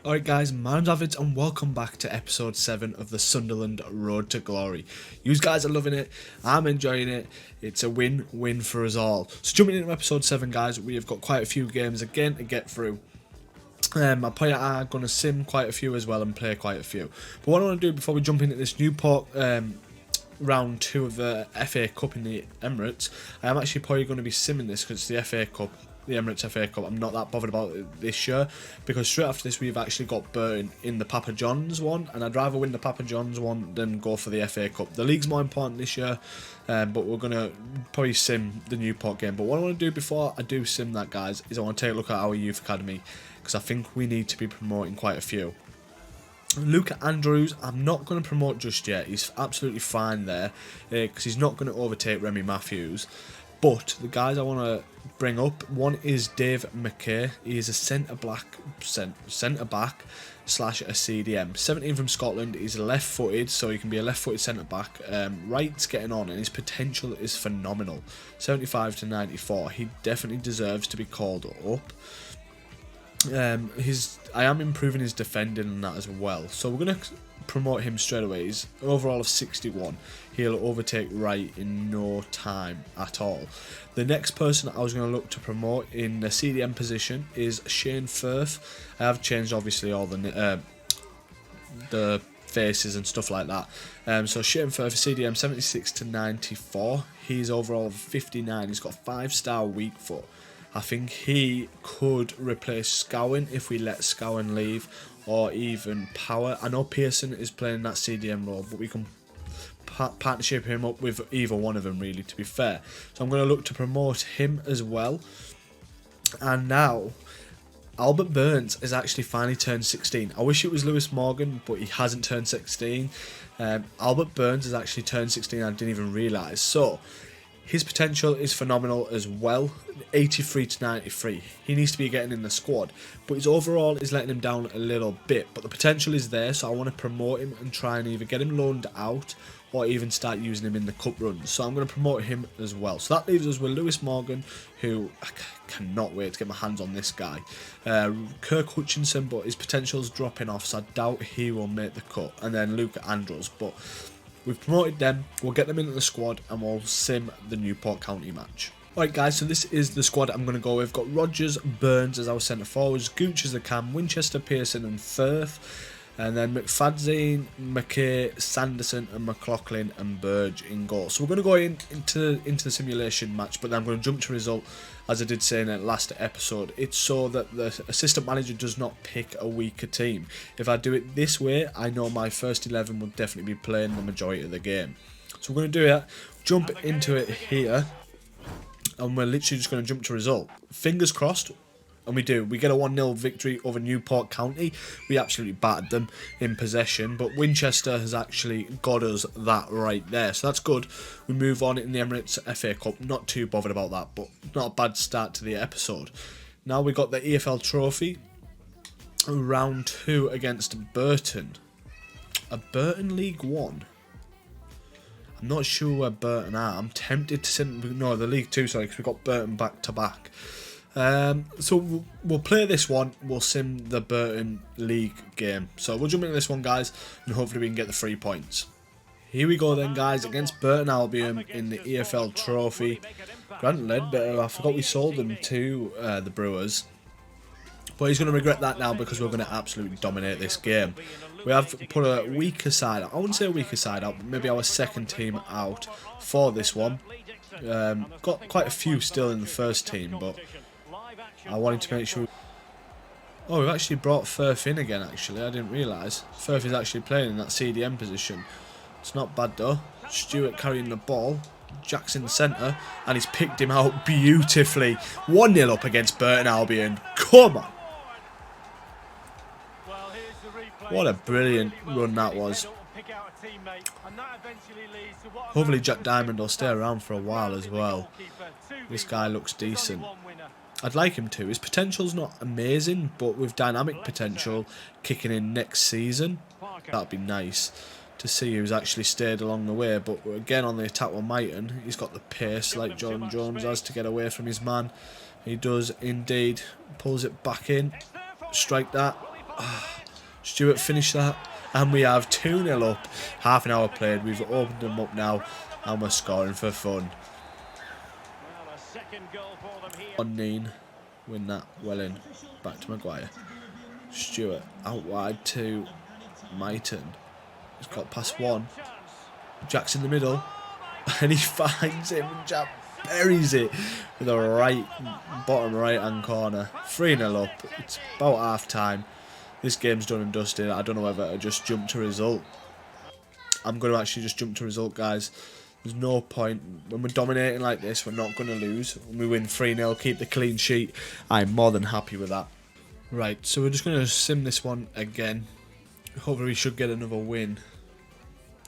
Alright guys, my name's Avids and welcome back to episode 7 of the Sunderland Road to Glory. You guys are loving it, I'm enjoying it, it's a win-win for us all. So jumping into episode 7 guys, we have got quite a few games again to get through. I probably are going to sim quite a few as well and play quite a few. But what I want to do before we jump into this Newport round 2 of the FA Cup in the Emirates, I am actually probably going to be simming this because it's the FA Cup. The Emirates FA Cup. I'm not that bothered about it this year because straight after this we've actually got Burton in the Papa John's one, and I'd rather win the Papa John's one than go for the FA Cup. The league's more important this year, but we're going to probably sim the Newport game. But what I want to do before I do sim that, guys, is I want to take a look at our youth academy because I think we need to be promoting quite a few. Luca Andrews, I'm not going to promote just yet. He's absolutely fine there because he's not going to overtake Remy Matthews. But the guys I want to bring up, one is Dave McKay. He is a centre back slash a CDM. 17 from Scotland. He's left-footed, so he can be a left-footed centre back. Right's getting on, and his potential is phenomenal. 75 to 94. He definitely deserves to be called up. I am improving his defending and that as well, so we're going to promote him straight away. He's overall of 61. He'll overtake Wright in no time at all. The next person I was going to look to promote in the CDM position is Shane Firth. I have changed obviously all the faces and stuff like that. So Shane Firth, CDM 76 to 94. He's overall of 59. He's got 5-star weak foot. I think he could replace Scowen if we let Scowen leave, or even Power. I know Pearson is playing that CDM role, but we can partnership him up with either one of them, really, to be fair. So I'm going to look to promote him as well. And now, Albert Burns has actually finally turned 16. I wish it was Lewis Morgan, but he hasn't turned 16. Albert Burns has actually turned 16, I didn't even realise. So, his potential is phenomenal as well, 83 to 93. He needs to be getting in the squad, but his overall is letting him down a little bit. But the potential is there, so I want to promote him and try and either get him loaned out or even start using him in the cup runs. So I'm going to promote him as well. So that leaves us with Lewis Morgan, who I cannot wait to get my hands on this guy. Kirk Hutchinson, but his potential's dropping off, so I doubt he will make the cut. And then Luca Andrews, but we've promoted them, we'll get them into the squad and we'll sim the Newport County match. Alright guys, so this is the squad I'm going to go with. We've got Rogers, Burns as our centre forwards, Gooch as the cam, Winchester, Pearson and Firth. And then McFadzean, McKay, Sanderson and McLaughlin and Burge in goal. So we're going to go into the simulation match, but then I'm going to jump to result, as I did say in the last episode. It's so that the assistant manager does not pick a weaker team. If I do it this way, I know my first 11 will definitely be playing the majority of the game. So we're going to do it, jump into it here, and we're literally just going to jump to result. Fingers crossed. And we do. We get a 1-0 victory over Newport County. We absolutely battered them in possession. But Winchester has actually got us that right there. So that's good. We move on in the Emirates FA Cup. Not too bothered about that. But not a bad start to the episode. Now we got the EFL Trophy. Round 2 against Burton. A Burton League 1. I'm not sure where Burton are. I'm tempted to send... No, the League 2, sorry. Because we got Burton back to back. So we'll play this one, we'll sim the Burton League game. So we'll jump into this one guys, and hopefully we can get the 3 points. Here we go then guys, against Burton Albion in the EFL Trophy. Grant Ledbetter, I forgot we sold him to the Brewers. But he's going to regret that now because we're going to absolutely dominate this game. We have put a weaker side out, I wouldn't say a weaker side out, but maybe our second team out for this one. Got quite a few still in the first team, but I wanted to make sure... Oh, we've actually brought Firth in again, actually. I didn't realise. Firth is actually playing in that CDM position. It's not bad, though. Stewart carrying the ball. Jack's in the centre. And he's picked him out beautifully. 1-0 up against Burton Albion. Come on! What a brilliant run that was. Hopefully Jack Diamond will stay around for a while as well. This guy looks decent. I'd like him to. His potential's not amazing, but with dynamic potential kicking in next season, that'd be nice to see who's actually stayed along the way. But again, on the attack with Mighton, he's got the pace like John Jones has to get away from his man. He does indeed. Pulls it back in. Strike that. Stewart finished that. And we have 2-0 up. Half an hour played. We've opened them up now. And we're scoring for fun. 1-9. Win that well in. Back to Maguire. Stewart out wide to Mighton. He's got past one. Jack's in the middle. And he finds him. And Jack buries it with the right bottom right hand corner. 3-0 up. It's about half time. This game's done and dusted. I don't know whether to just jump to result. I'm going to actually just jump to result, guys. There's no point. When we're dominating like this, we're not going to lose. When we win 3-0, keep the clean sheet, I'm more than happy with that. Right, so we're just going to sim this one again. Hopefully we should get another win.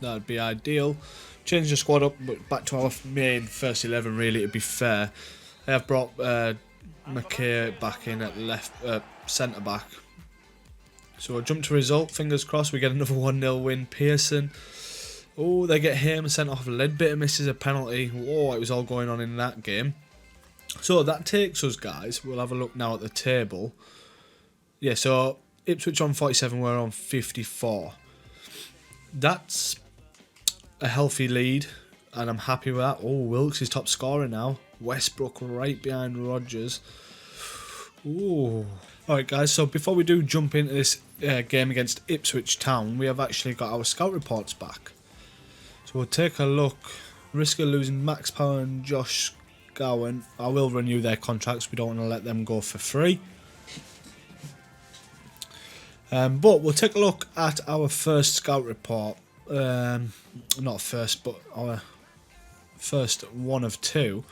That'd be ideal. Change the squad up, but back to our main first 11, really, to be fair. I have brought McKay back in at left centre-back. So we'll jump to result. Fingers crossed we get another 1-0 win. Pearson. Oh, they get him sent off. Ledbetter misses a penalty. Whoa, it was all going on in that game. So that takes us, guys. We'll have a look now at the table. Yeah, so Ipswich on 47, we're on 54. That's a healthy lead, and I'm happy with that. Oh, Wilks is top scorer now. Westbrook right behind Rodgers. Ooh. Alright, guys, so before we do jump into this game against Ipswich Town, we have actually got our scout reports back. So we'll take a look. Risk of losing Max Power and Josh Gowan. I will renew their contracts. We don't want to let them go for free. But we'll take a look at our first scout report. Not first, but our first one of two.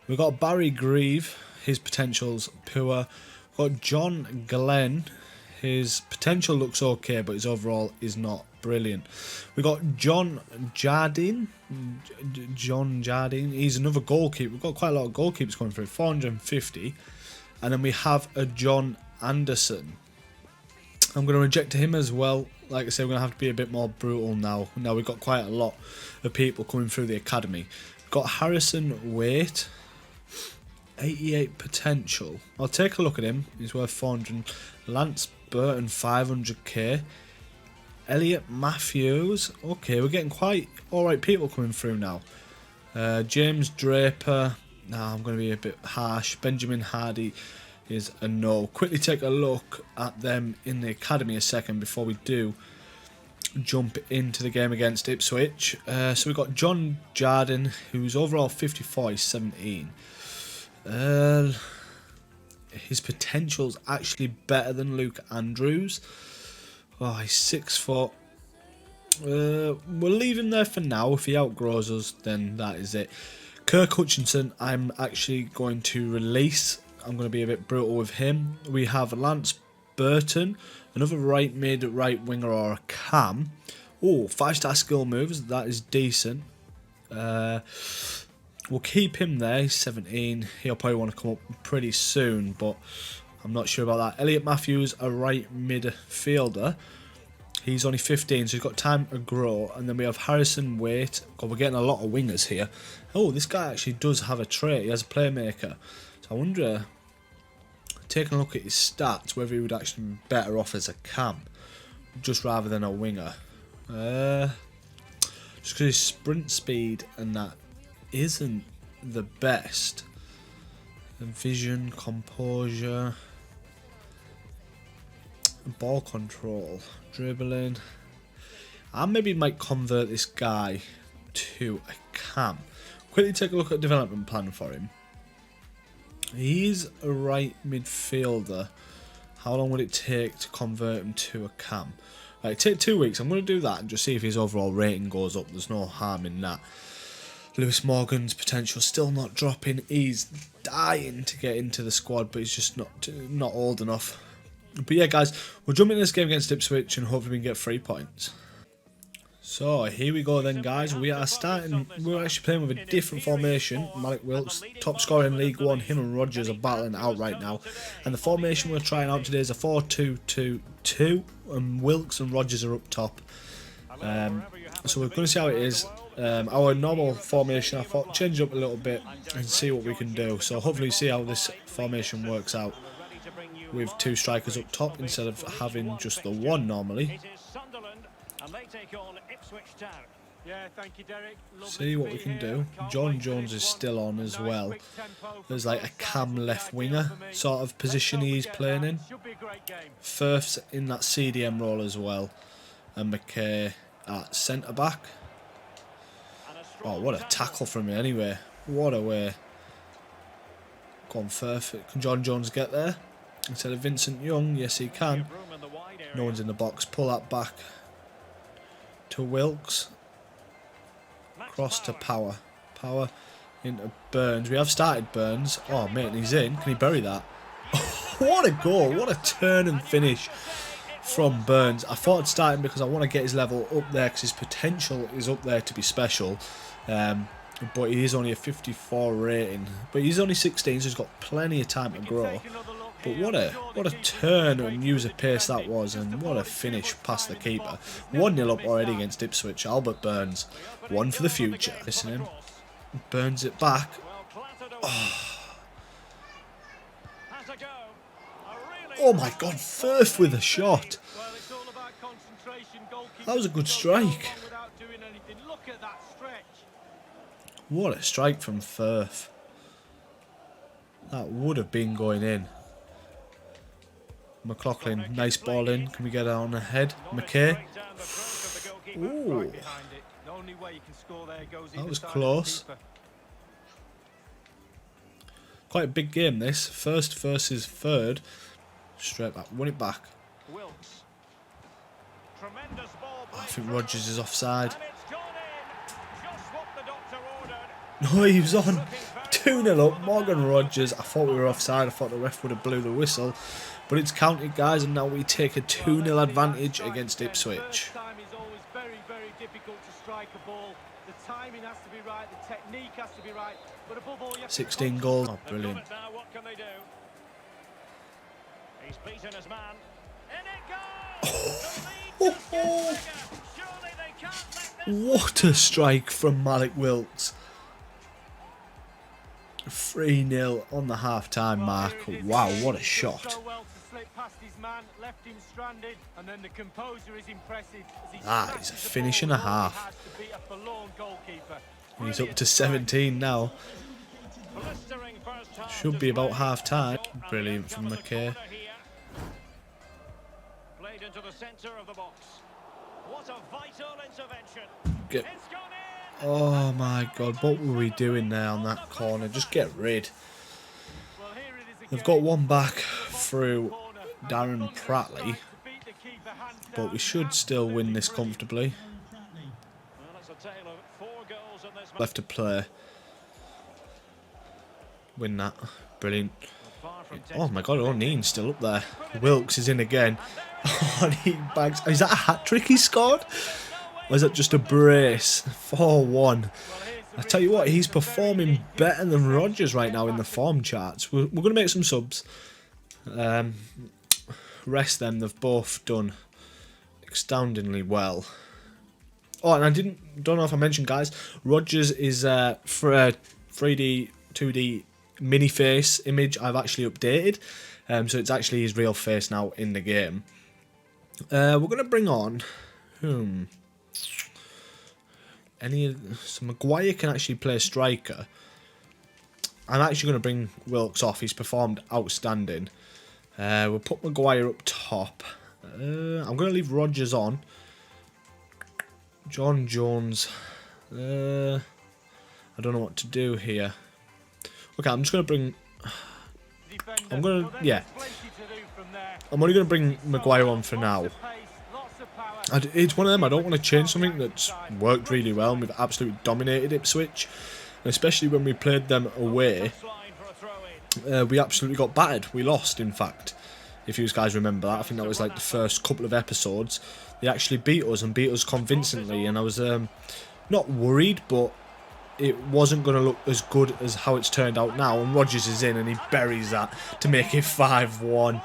We've got Barry Grieve. His potential's poor. We've got John Glenn. His potential looks okay, but his overall is not brilliant. We've got John Jardine. He's another goalkeeper. We've got quite a lot of goalkeepers coming through. 450. And then we have a John Anderson. I'm going to reject him as well. Like I said, we're going to have to be a bit more brutal now. Now we've got quite a lot of people coming through the academy. We've got Harrison Waite. 88 potential. I'll take a look at him. He's worth 400. Lance Burton, 500k. Elliot Matthews. Okay, we're getting quite alright people coming through now. James Draper. Nah, I'm going to be a bit harsh. Benjamin Hardy is a no. Quickly take a look at them in the academy a second before we do jump into the game against Ipswich. So we've got John Jardine, who's overall 54, he's 17. His potential's actually better than Luke Andrews. Oh, he's 6 foot. We'll leave him there for now. If he outgrows us, then that is it. Kirk Hutchinson, I'm actually going to release. I'm going to be a bit brutal with him. We have Lance Burton, another right mid, right winger, or a cam. Oh, 5-star skill moves. That is decent. We'll keep him there. He's 17. He'll probably want to come up pretty soon, but I'm not sure about that. Elliot Matthews, a right midfielder. He's only 15, so he's got time to grow. And then we have Harrison Waite. God, we're getting a lot of wingers here. Oh, this guy actually does have a trait. He has a playmaker. So I wonder, taking a look at his stats, whether he would actually be better off as a cam, just rather than a winger. Just because his sprint speed and that isn't the best. Vision, composure, ball control, dribbling. I maybe might convert this guy to a cam. Quickly take a look at development plan for him. He's a right midfielder. How long would it take to convert him to a cam? Right, take 2 weeks. I'm going to do that and just see if his overall rating goes up. There's no harm in that. Lewis Morgan's potential still not dropping. He's dying to get into the squad, but he's just not old enough. But yeah, guys, we'll jump into this game against Ipswich and hopefully we can get 3 points. So here we go then, guys. We are starting. We're actually playing with a different formation. Malik Wilks, top scorer in League One. Him and Rodgers are battling out right now. And the formation we're trying out today is a 4-2-2-2. And Wilks and Rodgers are up top. So we're going to see how it is. Our normal formation, I thought, change it up a little bit and see what we can do. So hopefully see how this formation works out. with 2 strikers up top instead of having just the one normally. See what we can do. John Jones is still on as well. There's like a cam left winger sort of position he's playing in. Firth's in that CDM role as well. And McKay at centre back. Oh, what a tackle from me anyway. What a way. Go on, Firth. Can John Jones get there? Instead of Vincent Young, yes he can. No one's in the box. Pull that back to Wilks. Cross to Power. Power into Burns. We have started Burns. Oh, mate, and he's in. Can he bury that? What a goal. What a turn and finish from Burns. I thought I'd start him because I want to get his level up there because his potential is up there to be special. But he is only a 54 rating. But he's only 16, so he's got plenty of time to grow. But what a turn and use of pace that was, and what a finish past the keeper. 1-0 up already against Ipswich. Albert Burns, one for the future. Listen him. Burns it back. Oh my God, Firth with a shot. That was a good strike. What a strike from Firth. That would have been going in. McLaughlin, nice ball in. Can we get it on ahead? McKay. Ooh. That was close. Quite a big game this. First versus third. Straight back. Won it back. I think Rogers is offside. No, he was on. 2-0 up. Morgan Rogers. I thought we were offside. I thought the ref would have blew the whistle. But it's counted, guys, and now we take a 2-0 advantage against Ipswich. 16 goals. Oh, brilliant. What a strike from Malik Wilks. 3-0 on the half-time mark. Wow, what a shot. That is a finish and a half. He's up to 17 now. Should be about half-time. Brilliant from McKay. Oh my God, what were we doing there on that corner? Just get rid. They've got one back through Darren Pratley, but we should still win this comfortably. Left to play. Win that. Brilliant. Oh my God, O'Neill's still up there. Wilks is in again. O'Neill bags. Is that a hat-trick he scored? Or is that just a brace? 4-1. I tell you what, he's performing better than Rogers right now in the form charts. We're going to make some subs. Rest them. They've both done astoundingly well. Oh, and I don't know if I mentioned, guys, Rogers is for a 3D, 2D mini face image I've actually updated. So it's actually his real face now in the game. We're going to bring on... So Maguire can actually play striker. I'm actually going to bring Wilks off. He's performed outstanding. We'll put Maguire up top. I'm going to leave Rogers on. John Jones. I don't know what to do here. Okay, I'm just going to bring... I'm only going to bring Maguire on for now. It's one of them, I don't want to change something that's worked really well and we've absolutely dominated Ipswich. And especially when we played them away, we absolutely got battered. We lost, in fact, if you guys remember that. I think that was like the first couple of episodes. They actually beat us and beat us convincingly, and I was not worried, but it wasn't going to look as good as how it's turned out now. And Rogers is in and he buries that to make it 5-1.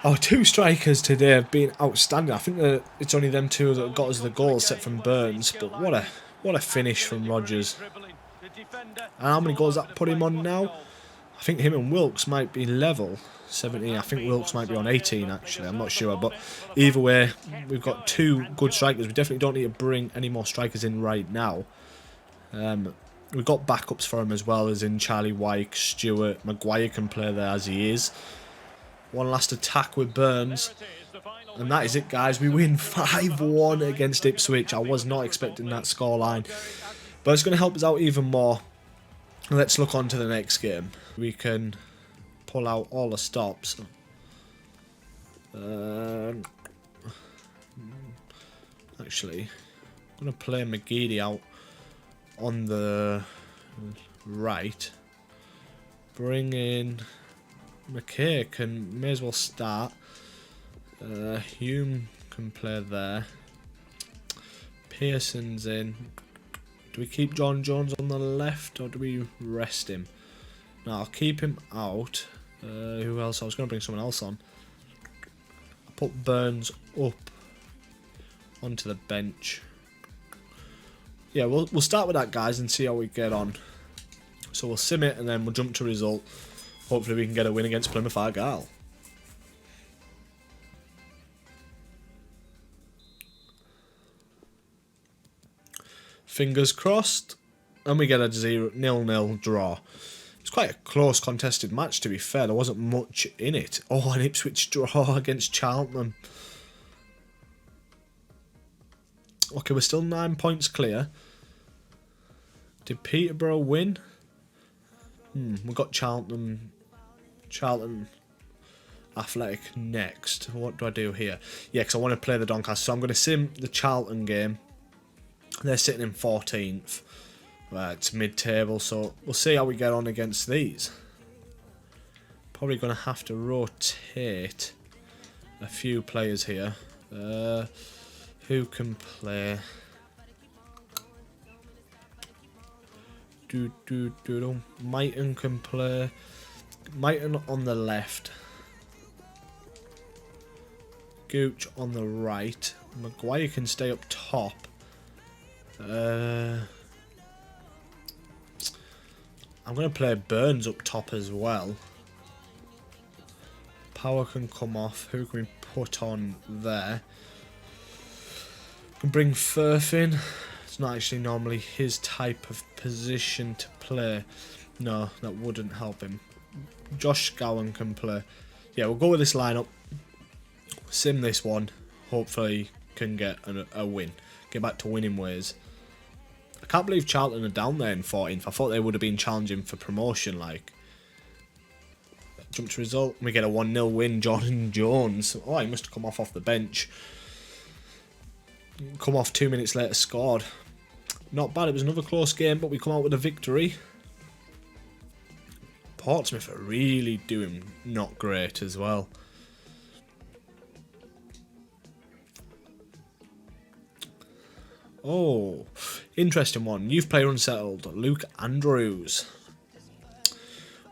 Our two strikers today have been outstanding. I think that it's only them two that got us the goal set from Burns, but what a finish from Rogers. And how many goals that put him on now? I think him and Wilks might be level 17. I think Wilks might be on 18 actually. I'm not sure, but either way, we've got two good strikers. We definitely don't need to bring any more strikers in right now. We've got backups for him as well, as in Charlie Wyke, Stewart, Maguire can play there as he is. One last attack with Burns. And that is it, guys. We win 5-1 against Ipswich. I was not expecting that scoreline, but it's going to help us out even more. Let's look on to the next game. We can pull out all the stops. Actually, I'm going to play McGeady out on the right. Bring in McKay, may as well start. Hume can play there. Pearson's in. Do we keep John Jones on the left or do we rest him? No, I'll keep him out. Who else? I was going to bring someone else on. I'll put Burns up onto the bench. Yeah, we'll start with that, guys, and see how we get on. So we'll sim it and then we'll jump to result. Hopefully we can get a win against Plymouth Argyle. Fingers crossed, and we get a 0-0 draw. It's quite a close contested match, to be fair. There wasn't much in it. Oh, an Ipswich draw against Cheltenham. Okay, we're still 9 points clear. Did Peterborough win? We've got Charlton Athletic next. What do I do here? Yeah, because I want to play the Doncaster. So I'm going to sim the Charlton game. They're sitting in 14th. It's mid-table, so we'll see how we get on against these. Probably going to have to rotate a few players here. Who can play? Mighton can play. Mighton on the left. Gooch on the right. Maguire can stay up top. I'm going to play Burns up top as well. Power can come off. Who can we put on there? Can bring Firth in. It's not actually normally his type of position to play. No, that wouldn't help him. Josh Gowan can play. Yeah, we'll go with this lineup. Sim this one. Hopefully can get a win. Get back to winning ways. I can't believe Charlton are down there in 14th. I thought they would have been challenging for promotion. Like, jump to result. We get a 1-0 win. Jordan Jones. Oh, he must have come off the bench. Come off 2 minutes later, scored. Not bad. It was another close game, but we come out with a victory. Portsmouth are really doing not great as well. Oh, interesting one. Youth player unsettled. Luke Andrews.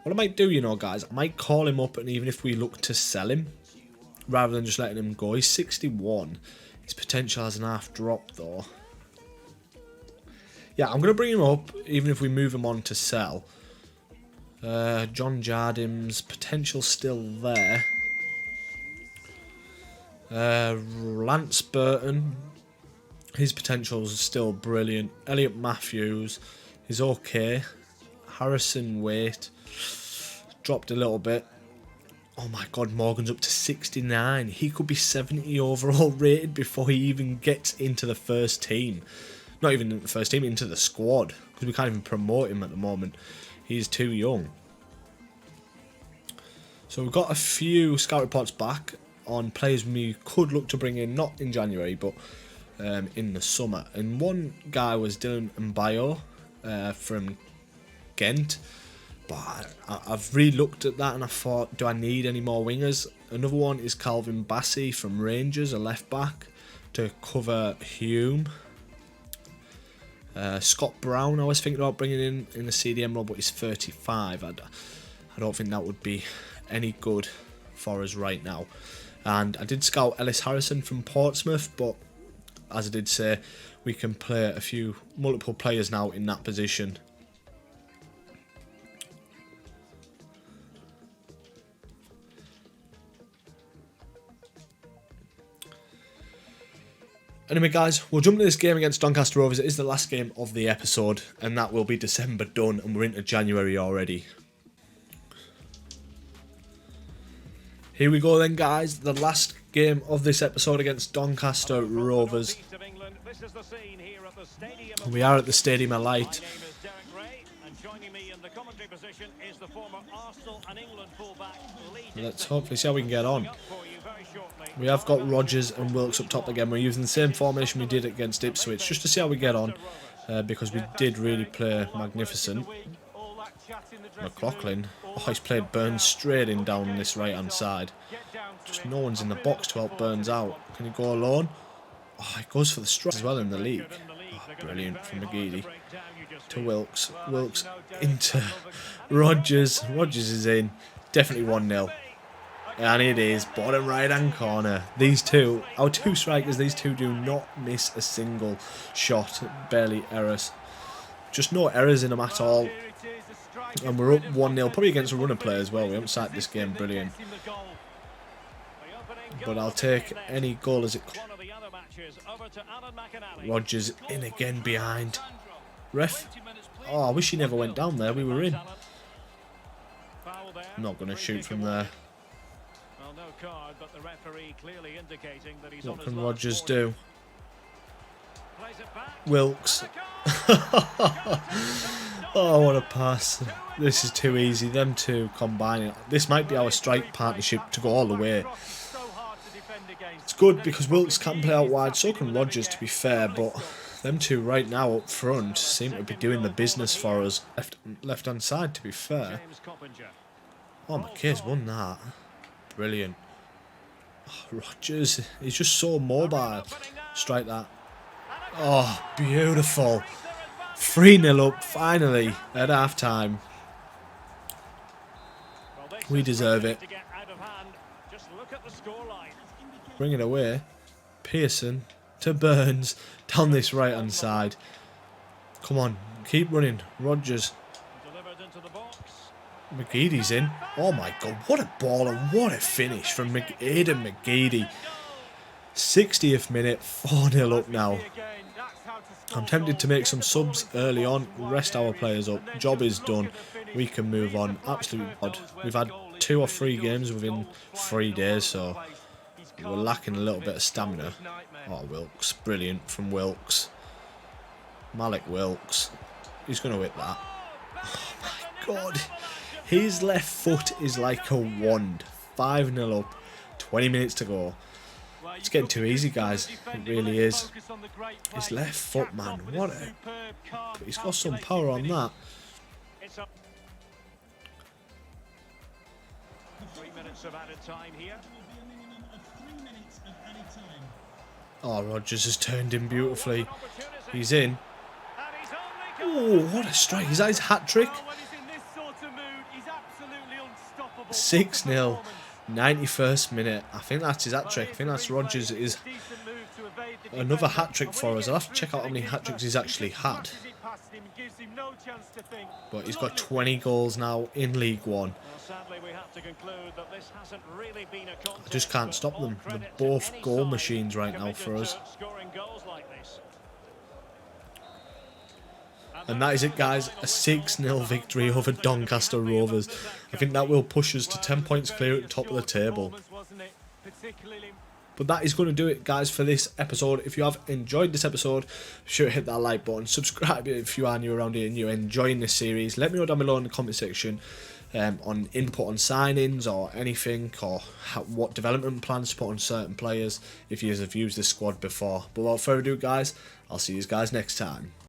What I might do, you know, guys, I might call him up, and even if we look to sell him, rather than just letting him go. He's 61. His potential has an half drop, though. Yeah, I'm going to bring him up, even if we move him on to sell. John Jardim's potential still there. Lance Burton. His potential is still brilliant. Elliot Matthews is okay. Harrison Waite dropped a little bit. Oh my god, Morgan's up to 69. He could be 70 overall rated before he even gets into the first team. Not even the first team, into the squad. Because we can't even promote him at the moment. He's too young. So we've got a few scout reports back on players we could look to bring in, not in January, but in the summer. And one guy was Dylan Mbayo from Ghent. But I've re-looked at that and I thought, do I need any more wingers? Another one is Calvin Bassey from Rangers, a left back, to cover Hume. Scott Brown I was thinking about bringing in the CDM role, but he's 35. I don't think that would be any good for us right now. And I did scout Ellis Harrison from Portsmouth, but as I did say, we can play multiple players now in that position. Anyway, guys, we'll jump into this game against Doncaster Rovers. It is the last game of the episode, and that will be December done, and we're into January already. Here we go then, guys. The last game of this episode against Doncaster Rovers. We are at the Stadium of Light. Let's hopefully see how we can get on. We have got Rodgers and Wilks up top again. We're using the same formation we did against Ipswich, just to see how we get on, because we did really play magnificent. McLaughlin, oh, he's played Burns straight in down this right hand side. Just no one's in the box to help Burns out. Can he go alone? Oh, he goes for the strike as well in the league. Oh, brilliant from McGeady to Wilks. Wilks into Rodgers. Rodgers is in. Definitely 1-0. And it is bottom right hand corner. These two, our two strikers, these two do not miss a single shot. Barely errors. Just no errors in them at all. And we're up 1-0, probably against a runner player as well. We haven't started this game brilliant. But I'll take any goal as it comes. Rodgers in again behind. Ref. Oh, I wish he never went down there. We were in. I'm not going to shoot from there. What can Rodgers do? Wilks. Oh, what a pass. This is too easy. Them two combining. This might be our strike partnership to go all the way. It's good because Wilks can play out wide, so can Rodgers, to be fair, but them two right now up front seem to be doing the business for us. Left hand side, to be fair. Oh, McKay's won that. Brilliant. Oh, Rodgers, he's just so mobile. Strike that. Oh, beautiful. 3-0 up, finally, at half time. We deserve it. Bring it away. Pearson to Burns. Down this right hand side. Come on, keep running. Rodgers. McGeady's in. Oh my god, what a ball and what a finish from Aidan McGeady. 60th minute, 4-0 up now. I'm tempted to make some subs early on, rest our players up. Job is done. We can move on. Absolutely odd. We've had 2 or 3 games within 3 days, so we're lacking a little bit of stamina. Oh, Wilks. Brilliant from Wilks. Malik Wilks. He's going to hit that. Oh my god. His left foot is like a wand. 5-0 up. 20 minutes to go. It's getting too easy, guys. It really is. His left foot, man. What a... But he's got some power on that. Oh, Rodgers has turned in beautifully. He's in. Oh, what a strike. Is that his hat-trick? 6-0. 91st minute. I think that's his hat-trick. I think that's Rodgers' is another hat-trick for us. I'll have to check out how many hat-tricks he's actually had. But he's got 20 goals now in League One. I just can't stop them. They're both goal machines right now for us. And that is it, guys. A 6-0 victory over Doncaster Rovers. I think that will push us to 10 points clear at the top of the table. But that is going to do it, guys, for this episode. If you have enjoyed this episode, be sure to hit that like button. Subscribe if you are new around here and you're enjoying this series. Let me know down below in the comment section on input on signings or anything, or what development plans to put on certain players if you have used this squad before. But without further ado, guys, I'll see you guys next time.